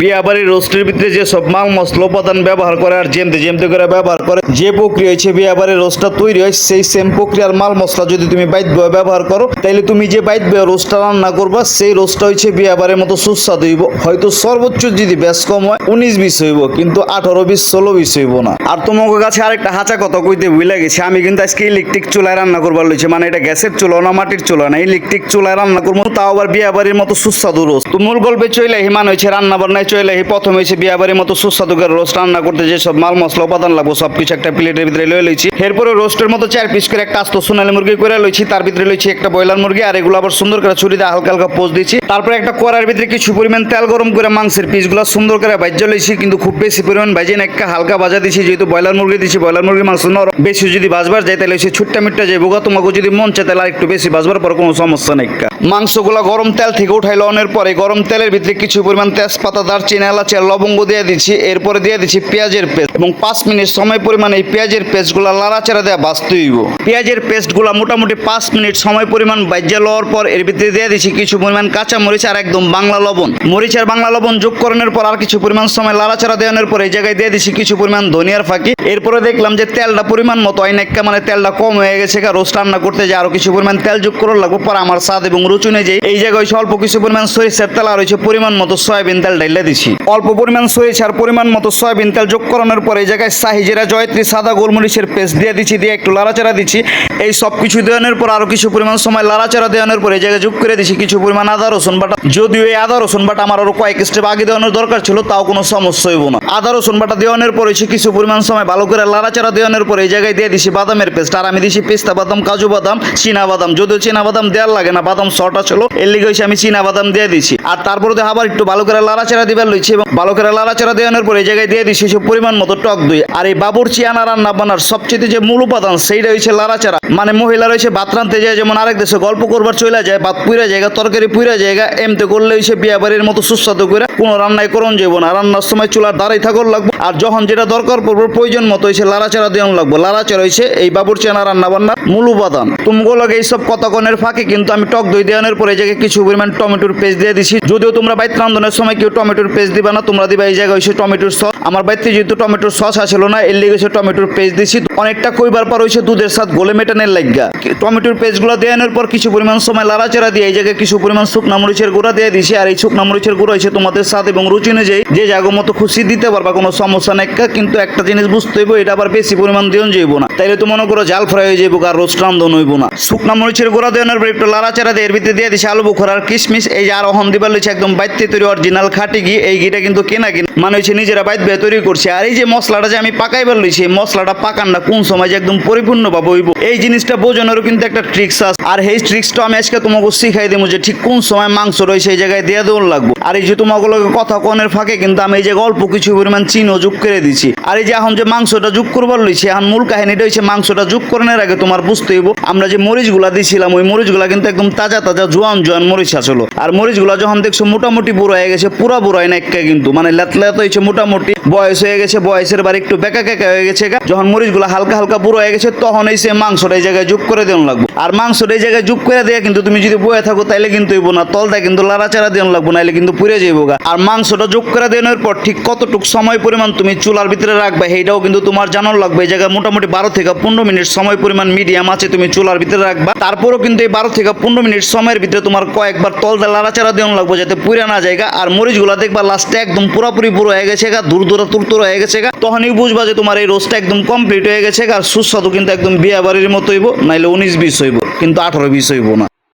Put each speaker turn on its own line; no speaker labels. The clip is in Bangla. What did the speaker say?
বিয়া বাড়ির রোস্টের ভিতরে যে সব মাল মশলা উপাদান ব্যবহার করে আর জেমতে জেমতে করে ব্যবহার করে, যে প্রক্রিয়া হচ্ছে বিয়া বাড়ির রোস্টটা তৈরি হয়, সেই সেম প্রক্রিয়ার মাল মশলা যদি তুমি বাইত বয়ে ব্যবহার করো, তাইলে তুমি যে বাইত বয়ে রোস্টটা রান্না করবা, সেই রোস্টটা হচ্ছে বিয়া বাড়ির মতো সুস্বাদু হইব। হয়তো সর্বোচ্চ যদি বেশ কম হয় 19-20 হইব, কিন্তু 18-20-16-20 হইব না। আর তোমাকে কাছে আরেকটা হাঁচা কথা কইতে ভুলে গেছি, আমি কিন্তু আজকে ইলেকট্রিক চুলায় রান্না করবার লইছি। মানে এটা গ্যাসের চুলা না, মাটির চুলা না, ইলেকট্রিক চুলায় রান্না করবো, তাও আবার বিয়া বাড়ির মতো সুস্বাদু রোস্ট। তো মূল গল্পে চইলাহি মান হয়েছে রান্না বান্নায় চইলাহি। প্রথমে হয়েছে বিয়া বাড়ির মতো সুস্বাদু করে রোস্ট রান্না করতে যে সব মাল মশলা উপাদান লাগবো সবকিছু একটা প্লেটের ভিতরে লয়ে লইছি। এরপরে রোস্টের মতো 4 পিস করে একটা আস্ত সোনালী মুরগি করে লইছি, তার ভিতরে লইছি একটা ব্রয়লার মুরগি, আর এগুলো আবার সুন্দর করে ছুরি দিয়ে হালকা হালকা পোজ দিচ্ছি। তারপরে একটা কড়াইয়ের ভিতরে কিছু পরিমাণ তেল গরম করে মাংসের পিসগুলো সুন্দর করে ভাজ্য লইছি, কিন্তু খুব বেশি পরিমাণ ভাজি না, একটা হালকা ভাজা দিছি। যেহেতু ব্রয়লার মুরগি দিছি, ব্রয়লার মুরগির মাংস নরম, বেশি যদি ভাজবার যায় তাহলে সে ছুট্টা মিট্টা যাইব। তোমাকে যদি মন চায় তাহলে আর একটু বেশি ভাজবার পর কোনো সমস্যা নেই। মাংসগুলো গরম তেল থেকে উঠাই লওয়ার পরে গরম তেলের ভিতরে কিছু পরিমাণ তেজপাতা, দারচিনি, এলাচ আর লবঙ্গ দিয়ে দিচ্ছি। এরপরে দিয়ে দিচ্ছি পেঁয়াজের পেস্ট এবং 5 মিনিট সময় পরিমাণ এই পেঁয়াজের পেস্টগুলো লাড়াচাড়া দেওয়া ভাজতে হইব। পেঁয়াজের পেস্টগুলো মোটামুটি 5 মিনিট সময় পরিমাণ ভাজা লওয়ার পর এর ভিতরে দিয়ে দিচ্ছি কিছু পরিমাণ কাঁচা মরিচ আর একদম বাংলা লবণ। মরিচ আর বাংলা লবণ যোগ করানোর পর আর কিছু পরিমাণ সময় লাড়াচাড়া দেওয়ানোর পর এই জায়গায় দিয়ে দিচ্ছি কিছু পরিমাণ ধনিয়ার ফাঁকি। এরপরে দেখলাম যে তেলটা পরিমাণ মতো হয় না, মানে তেলটা কম হয়ে গেছে, রোস্ট রান্না করতে যে আরো কিছু পরিমাণ তেল যোগ করার লাগবে। পরে আমার স্বাদ এবং রুচি অনুযায়ী এই জায়গায় অল্প কিছু পরিমাণ সরিষার তেল আর হচ্ছে পরিমাণ মতো সয়াবিন তেল ঢাইলা দিছি। অল্প পরিমাণ সরিষার পরিমাণ মতো সয়াবিন তেল যোগ করানোর পর এই জায়গায় শাহি জিরা, জয়ত্রী, সাদা গোলমরিচের পেস্ট দিয়ে দিচ্ছি, দিয়ে একটু লাড়াচাড়া দিচ্ছি। এই সব কিছু দেওয়ানোর পর আরো কিছু পরিমাণ সময় লাড়াচাড়া দেওয়ানোর পর এই জায়গায় যোগ করে দিচ্ছি কিছু পরিমাণ আদা রসুন বাটা। যদিও এই আদা রসুন বাটা আমার আরো কয়েক স্টেপ আগে দেওয়ানোর দরকার ছিল, তাও কোনো সমস্যা হইব না। আদা রসুন বাটা দেওয়ানোর পর হচ্ছে কিছু পরিমাণ সময় ভালো করে লাড়াচাড়া দেওয়ানোর পর এই জায়গায় দিয়ে দিচ্ছি বাদামের পেস্ট, আর আমি দিচ্ছি পেস্তা বাদাম, কাজু বাদাম, চীনা বাদাম। যদিও চীনা বাদাম দেওয়ার লাগে না, বাদাম শর্ট ছিল, এর লিগে হচ্ছে আমি চীনা বাদাম দিয়ে দিচ্ছি। আর তারপরে তো আবার একটু ভালো করে লাড়াচাড়া দিবার লইছি এবং ভালো করে লাড়াচাড়া দেওয়ানোর পর এই জায়গায় দিয়ে দিচ্ছি সে পরিমাণ মতো টক দই। আর এই বাবুর্চি আনা রান্না বান্নার সবচেয়ে যে মূল উপাদান সেইটা হচ্ছে লাড়াচাড়া। মানে মহিলারা হচ্ছে ভাত রাঁধতে যায়, যেমন আরেক দেশে গল্প করবার চলে যায়, ভাত পুইরা জায়গা, তরকারি পুইরা জায়গা, এমতে করলে হচ্ছে বিয়া বাড়ির মতো সুস্বাদু করে কোনো রান্নাই করন যাবো না। রান্নার সময় চুলার দাঁড়াই থাকর লাগবে, আর যখন যেটা দরকার পড়বে প্রয়োজন মতো হচ্ছে লাড়াচাড়া দেওয়ান লাগবে। লাড়াচাড়া হচ্ছে এই বাবুর্চি আনা রান্না বান্নার মূল উপাদান। তুমগুলোকে এইসব কতক্ষণের ফাঁকে কিন্তু আমি টক দই দেওয়ানোর পরে এই জায়গায় কিছু পরিমাণ টমেটোর পেস্ট দিয়ে দিছি। যদিও তোমরা বাইত রান্ধনের সময় কেউ টমেটোর পেস্ট দিবা না, তোমরা দিবা এই জায়গায় হচ্ছে টমেটোর সস। আমার বাড়িতে যেহেতু টমেটোর সস আসলো না, এর লেগে টমেটোর পেস্ট দিছি। অনেকটা কইবার পর হচ্ছে দুধের সাথে গলে মেটানের লাগা টমেটোর পেস্টগুলো দেওয়ানোর পর কিছু পরিমাণ সময় লাড়াচাড়া দিয়ে এই জায়গায় কিছু পরিমাণ শুকনা মরিচের গুঁড়া দিয়ে দিছি। আর এই শুকনা মরিচের গুঁড়া হচ্ছে তোমাদের স্বাদ এবং রুচি অনুযায়ী যে জায়গা মতো খুশি দিতে পারবা, কোনো সমস্যা নেই। কিন্তু একটা জিনিস বুঝতে হইব, এটা আবার বেশি পরিমাণ দিন যাইব না, তাইলে তো মনে করো জাল ফ্রাই হয়ে যাইব আর রোস্ট রান্ধন হইব না। শুকনা মরিচের গুঁড়া দেওয়ানোর পর একটু লাড়াচাড়া দিয়ে এর ভিতরে দিয়ে দিছি আলু বুখারা আর কিশমিশ। এই যে আর অহন দিবার লইছে একদম বাইতে তৈরি অরিজিনাল খাঁটি ঘি। এই ঘিটা কিন্তু কেনা মানে হচ্ছে নিজেরা বাইত বেয়ে তৈরি করছে। আর এই যে মশলাটা যে আমি পাকাইবার লইছি, এই মশলাটা পাকান না কোন সময় যে একদম পরিপূর্ণ ভাবে হইব, এই জিনিসটা বোঝানোরও কিন্তু একটা ট্রিক্স আছে। আর এই ট্রিক্সটা আমি আজকে তোমাকে শিখাই দেবো যে ঠিক কোন সময় মাংস রয়েছে এই জায়গায় দিয়ে দেওয়ার লাগবো। আর এই যে তোমাকে কথা কনের ফাঁকে কিন্তু আমি এই জায়গায় অল্প কিছু পরিমাণ চিনিও যোগ করে দিচ্ছি। আর এই যে এখন যে মাংসটা যোগ করবার লইছি, এখন মূল কাহিনীটা হচ্ছে মাংসটা যোগ করানোর আগে তোমার বুঝতে হইব আমরা যে মরিচগুলা দিছিলাম, ওই মরিচগুলা কিন্তু একদম তাজা তাজা জোয়ান জোয়ান মরিচ আসলো। আর মরিচগুলা যখন দেখছো মোটামুটি বুড়ো হয়ে গেছে, পুরা বুড়ো হয় না একটা, কিন্তু মানে লেতলেত হয়েছে, মোটামুটি বয়স হয়ে গেছে, বয়সের বার একটু বেকা কেকা হয়ে গেছে। যখন মরিচগুলা হালকা হালকা বুড়ো হয়ে গেছে, তখন এই সে মাংসটা এই জায়গায় যোগ করে দেওয়া লাগবে। আর মাংসটা এই জায়গায় যোগ করে দেয়া কিন্তু তুমি যদি বয়ে থাকো তাইলে কিন্তু হইব না, তলটা কিন্তু লাড়াচাড়া দেওয়া লাগবে, নাইলে কিন্তু পুড়ে যাইব গা। আর মাংসটা যোগ করে দেওয়ার পর ঠিক কতটুক সময় পরিমাণ তুমি চুলার ভিতরে রাখবে সেইটাও কিন্তু তোমার জানার লাগবে। এই জায়গায় মোটামুটি 12 থেকে 15 মিনিট সময় পরিমাণ মিডিয়াম আছে তুমি চুলার ভিতরে রাখবা। তারপরও কিন্তু এই 12 থেকে 15 মিনিট সময়ের ভিতরে তোমার কয়েকবার তলটা লাড়াচাড়া দেওয়া লাগবে যাতে পুড়ে না যায়। আর মরিচগুলা দেখবা লাস্টে একদম পুরোপুরি বুড়ো হয়ে গেছে, দূর দূরা তুরতুর হয়ে গেছে, তখনই বুঝবা যে তোমার এই রোস্টটা একদম কমপ্লিট হয়ে গেছে। আর সুস্বাদু কিন্তু একদম বিয়া বাড়ির মতো হইব, নাইলে 19-20 হইব, কিন্তু 18-20 হইব না।